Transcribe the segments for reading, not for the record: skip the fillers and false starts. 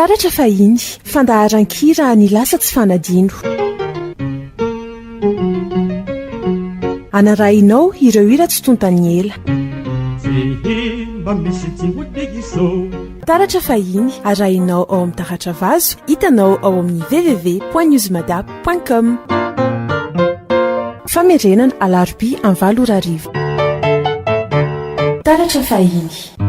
taratra fahiny fandaharan-kira ny lasa tsy fanadino anarahinao ireo hira tsy tontany ela taratra fahiny arahinao ao amin'ny taratra vazo hitanao ao amin'ny www.newsmadap.com famerenana alarobia amin'ny 7 arivo taratra fahiny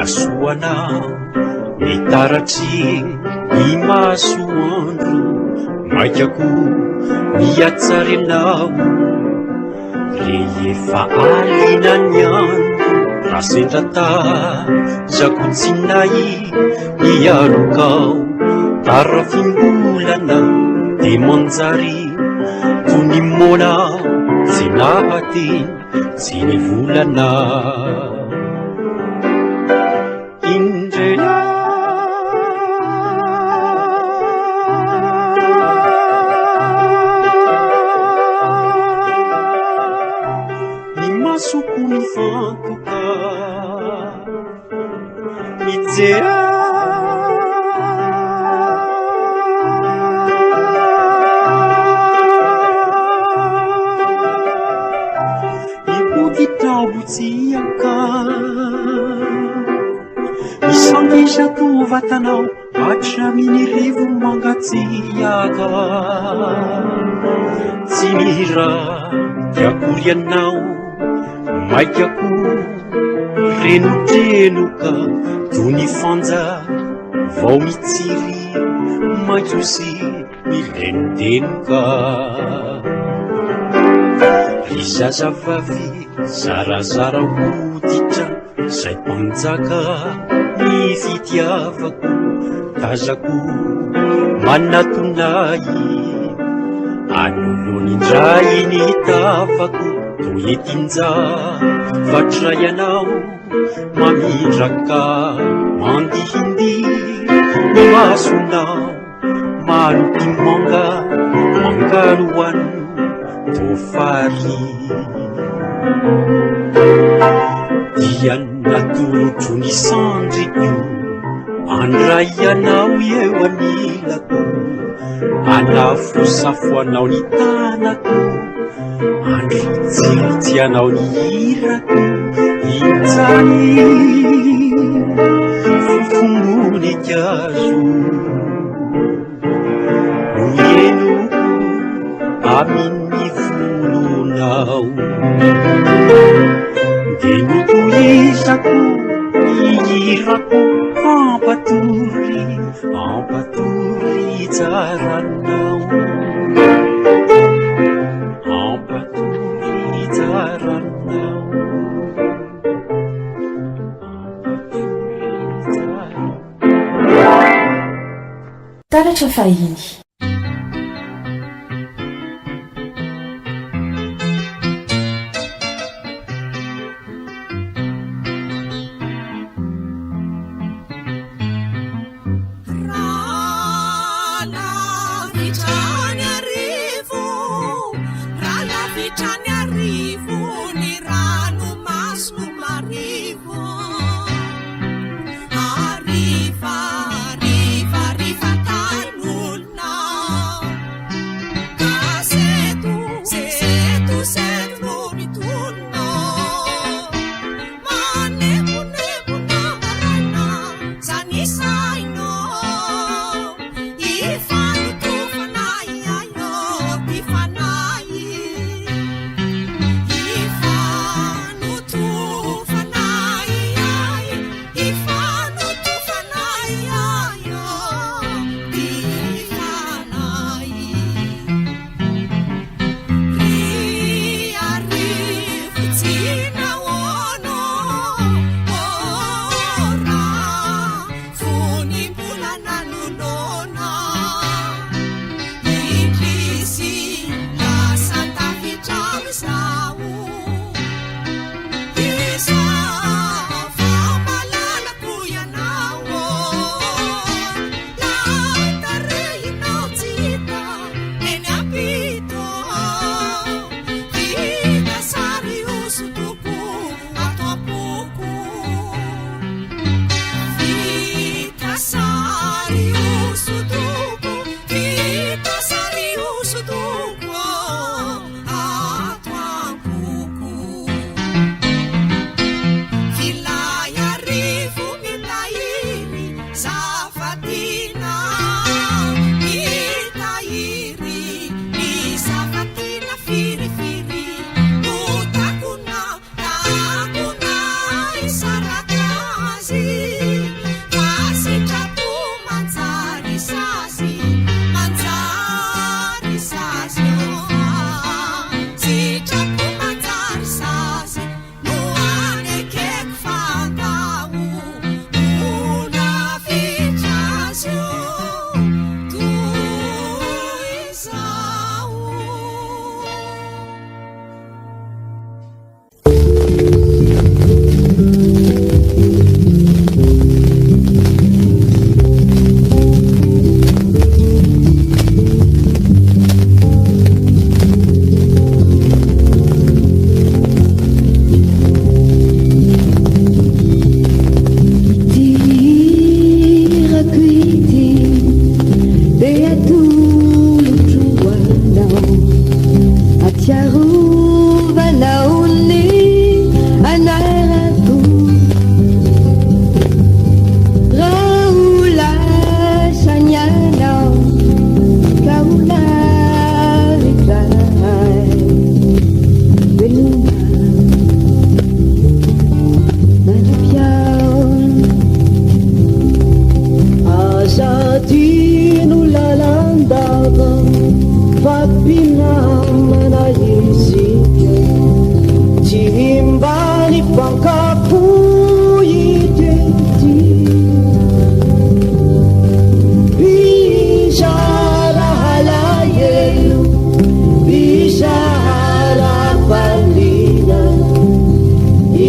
miasoana mitaratry ny masoandro maikako miatsarinao rehefa alina ny andro rasendrata zakotsinay miarokao tarafimbolana de manjary tony mona tsy nahateny tsy ny volana sokony fantoka mijera iboty tambotsiaka misandisa tovatanao hatraminy rivo mangatsiaka tsy mira tiakorianao maikako renotrenoka tony fanja vao mitsiry maitosy mirenotenoka ry zazavavy zarazara hoditra zay mpanjaka ny fitiavako tazako manatonay anolony indray ny tavako toetinja vatray anao mamindraka mandihindi ny masonao malotimanga mangaloano tofary dia natolotro ny sandriko andray anao eo anilako anafo safoanao ny tanako andritsiritsy anao ny hirako injany fofombony kazo no enoko amin'ny volonao de notoizako ihirako ampatory jaranao ampatory jaranao taratra fahiny Fanai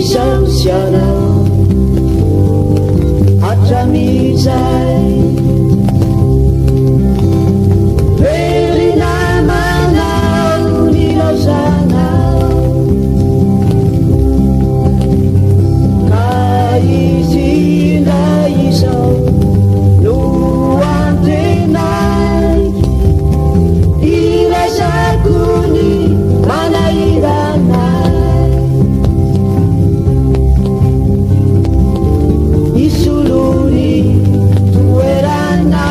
isamsiana atramizay verinamanao nilaozanao ka izindra izao no antenay irasakony manairanay isolony toerana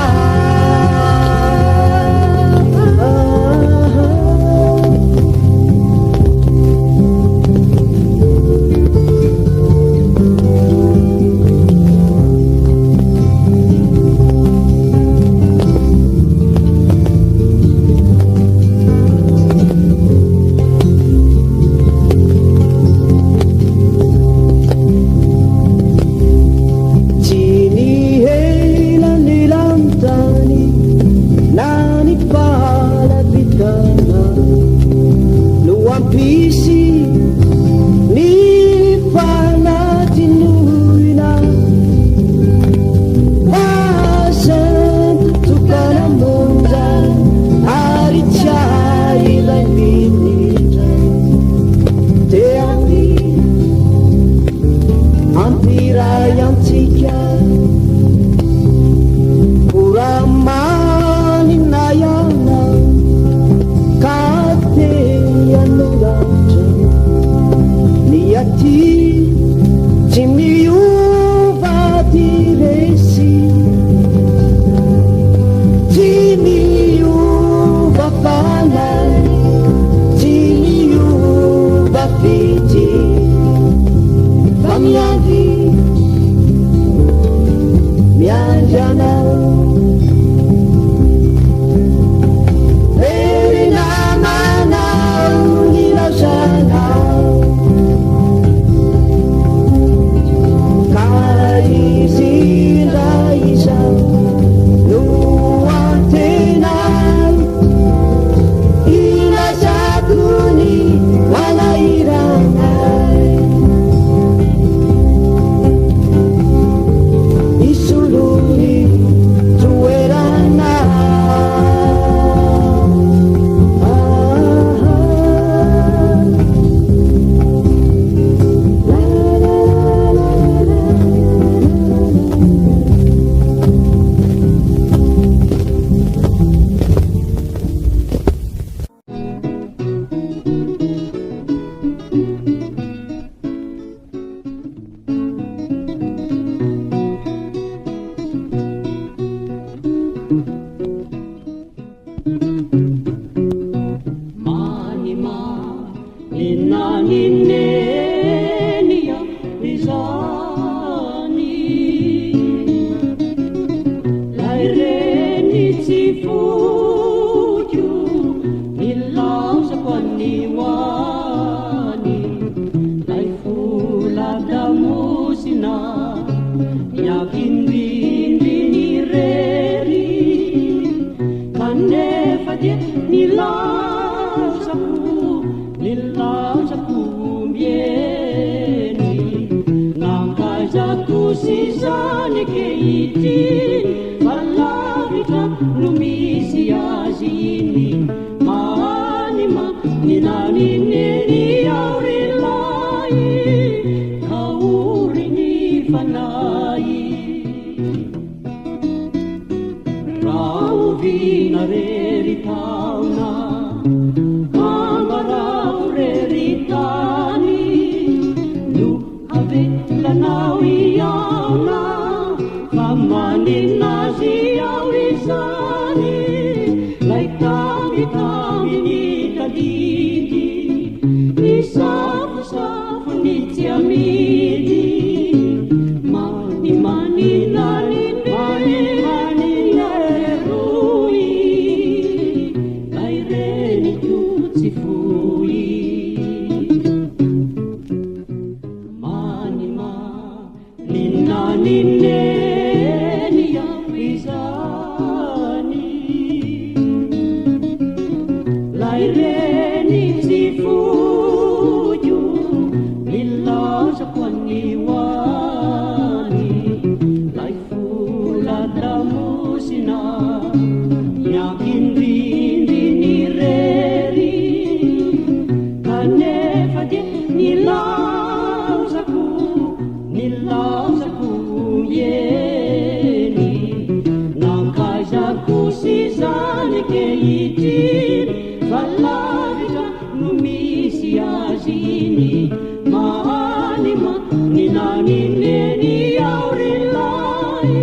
fitsiry valavitra no misy azy iny mahanima ny nanineny aorilay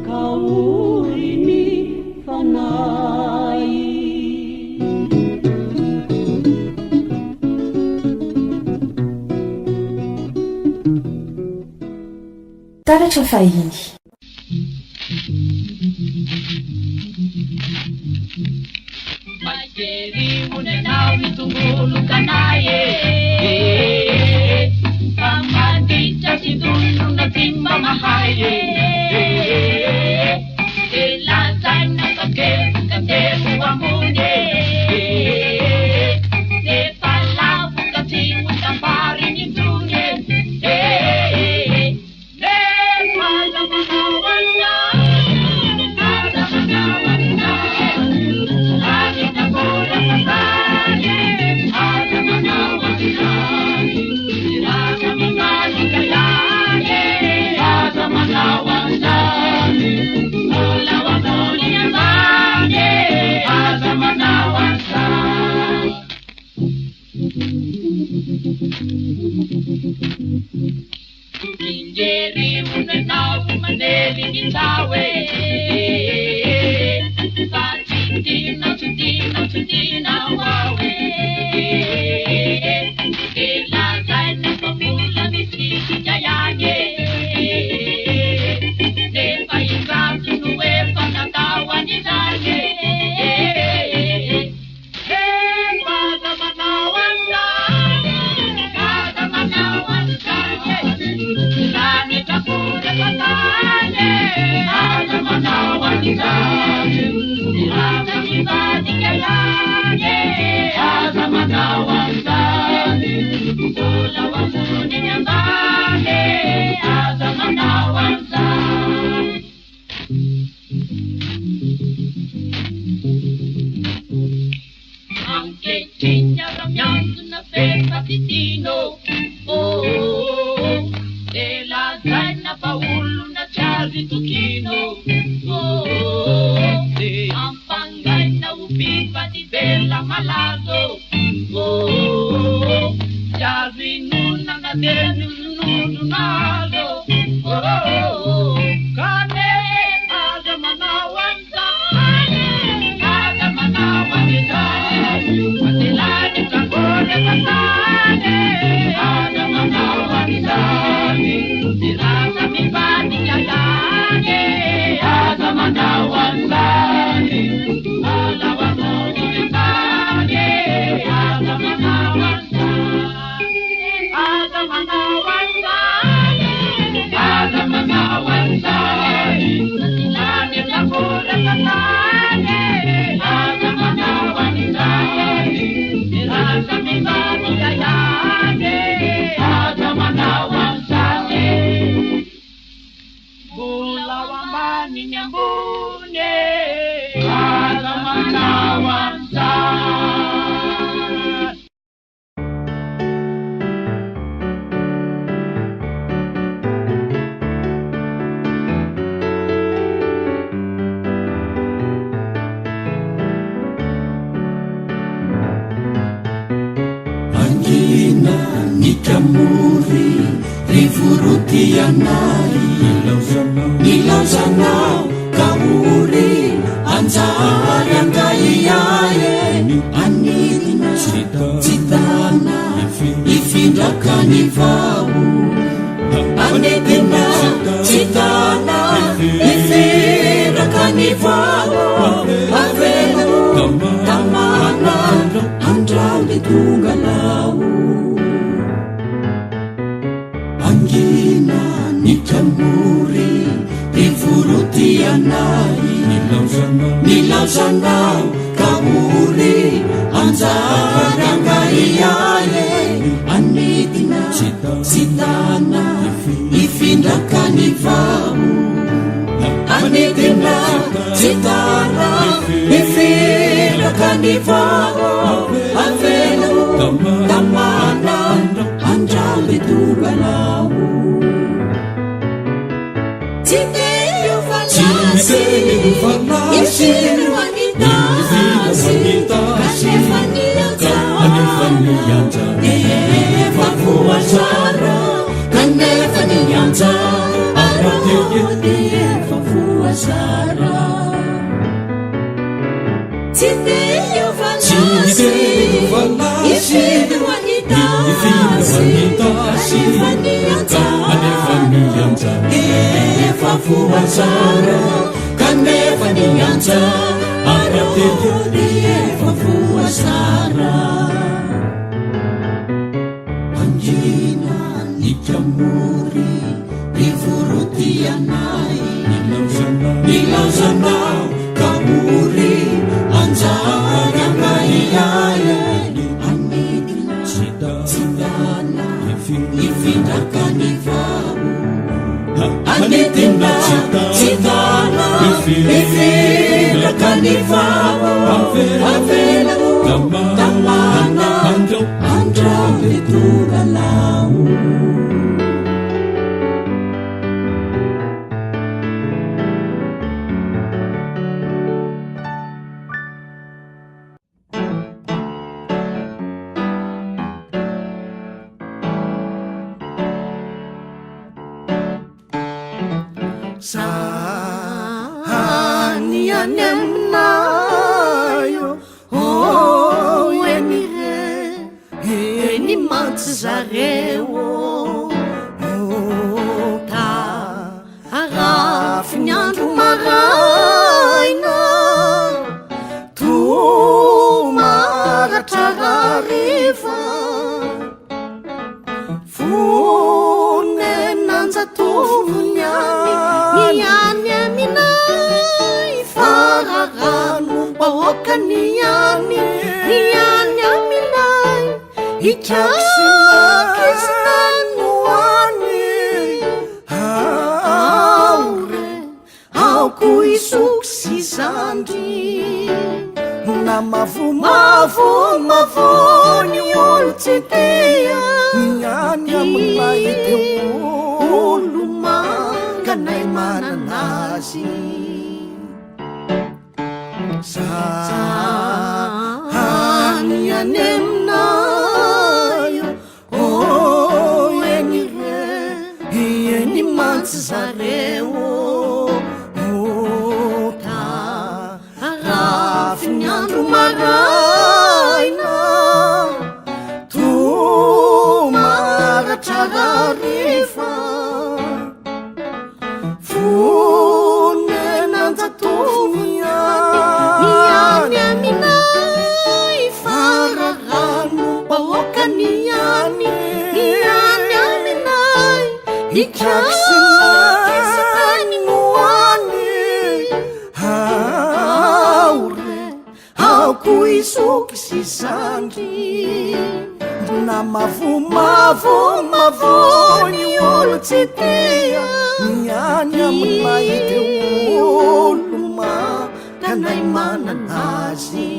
ka ory ny fanay taratra fahiny Maikery monenao mitongolo kanaye Pamanditra sidolo na timba mahaye Elazay na kakeru amune Nepalavu katimu tambari nitune Nepala manawanya Ada manawanya Injeri unenau maneli nitawe Sutina wawe Elazay na pamula misisi jayage Nepa ibratu nuwepa natawa nilage Kada manawansa Nani kapura katane Kada manawansa Ada mibadi kayane Ada manawansani Kula wamuni nyambane Ada manawansani Anche cigna ramyantu na pepa titino E la zaina paulu na chari tukino Ampangay na upipa di bella malado Chari nuna na denu nunado Kane ada manawansani Ada manawansani Matilani kakone katane Ada manawansani Dirasa mibani kayane Ada manawansani Ala wamoni nyambane Ada manawansani Ada manawansani Ada manawansani Matilani kakone katane Ada manawansani Dirasa mibani kayane Ada manawansani Bula wambani nyambune Ada manawansani Angina nikamuri rivurutianai Nilauzanao kauri anjari angaiaye Anidina citana ifindrakani vau Anidina citana ifindrakani vau Avelo tamana andrali tungalau Angina nikamuri rivurutianai Nilauzanao kauri anjari angaiaye Anidina citana ifindrakani vau Anidina citana ifindrakani vau Avelo tamana andrali tungalau Cimeio fanasi, isiru anidai anja arateefa voazara tsy dia valasy ifidy hoanitasy kanefa nianja efa voazara kanefa nianja arateefa voazara angina nikamory rivorotianay nilauzanao kamory anjaranaiaye anidina tsitana ifindrakany vao anidina tsitana ifindrakany vao avelao tamana andravetongalao Saniany aminayo eny mantsy zareo ta arafy ny andro maraina to maratra rariva fonenanjatovony any aminay fararano baoaka niany aminay ikakisinoany aure aoko isoko sy zandry na mavomavony olo tsy tia niany aminay teo olo manganay mananazy saniany aminayo eny mantsy zareo ta arafy ny andro maraina to maratra rariva fonenanjatovy niany aminay fararano baoaka niany aminay ikakisinoany aure aoko isoky sy zandry na mavomavony olo tsy tia niany aminay teo olo manganay mananazy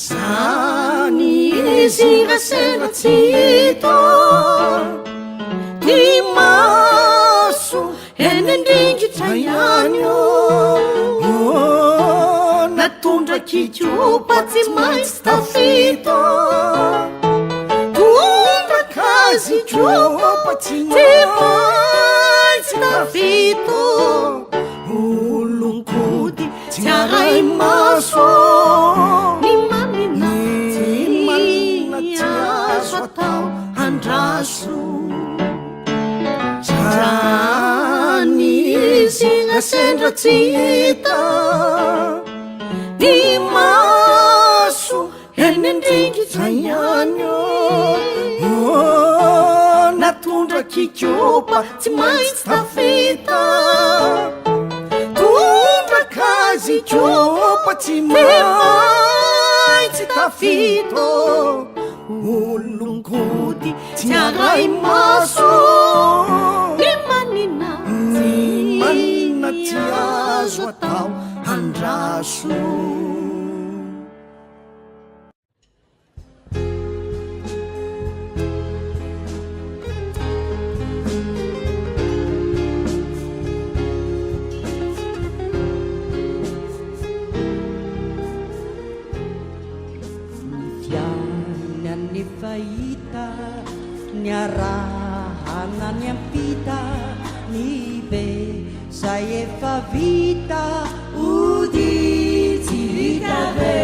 sany izy rasena tsy hita ty maso eny andringitra ihany natondra kikopa tsy maintsy tafita tondra kazy kopa tsy maintsy tafita olonkody tsy aray maso ny manina tsy azo atao andraso zany izy nasendra tsy hita ny maso eny andringitra ihany natondra kikopa tsy maintsy tafita tondra kazy kopa tsy maintsy tafita olonkody tsy aray maso ny manina tsy azo atao andraso Ny fahita ny araha anany ampita ny be zay efa vita ody tsy vita be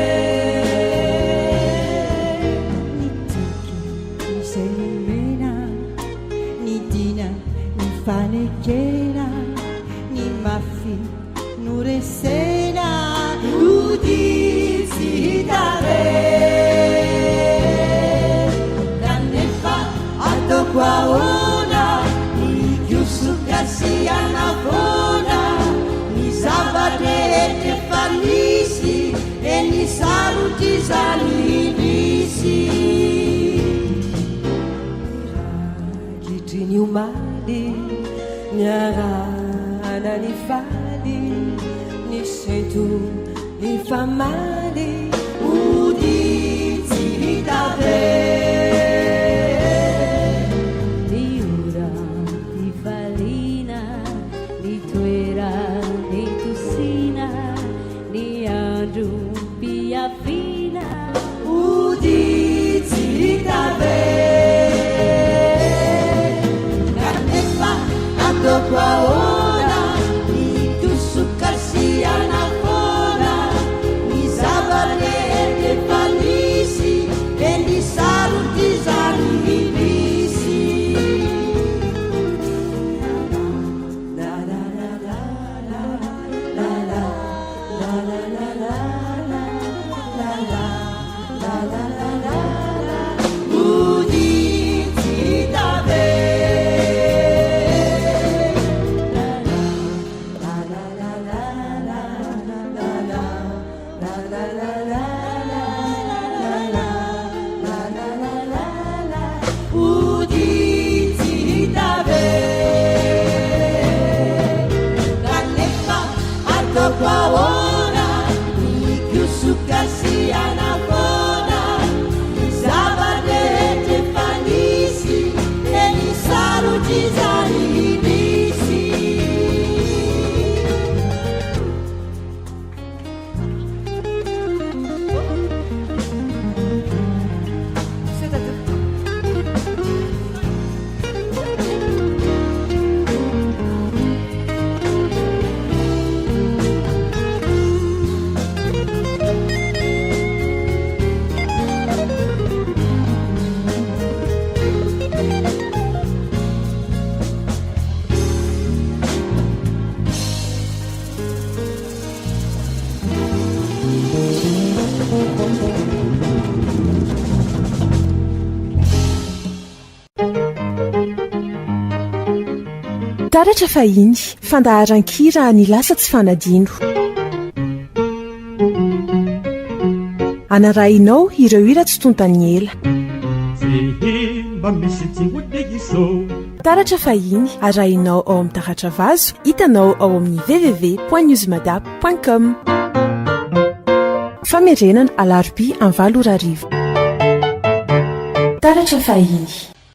ny tiky izay mena ny dina ny fanekena ny mafy no resena ody tsy hita be kanefa ataoko ahoana ny kiosoka sy anavona ny zava-drehetra efa nisy eny sarotry zany nisy rakitry ny omaly ny arana ny faly ny sento ny famaly ody tsy hita be ny ora ny valina ny toera ny tosina ny andro mpiafina ody tsy hita be kanefa ataoko ahoana ny tosoka sy anafona ny zava-drehetra efa nisy eny sarotry zany nisy ody tsy hita be ody tsy hita be kanefa ataoko ahoana ny kiosoka sy anafona ny zava-drehetra efa nisy eny sarotry zany nisy taratra fahiny fandaharan-kira ny lasa tsy fanadino anarahinao ireo hira tsy tontany ela mba misy tsingotegiso taratra fahiny arahinao ao amin'ny taratra vazo hitanao ao amin'ny www.newsmadap.com famerenana alarobia amin'ny 7 taratra fahiny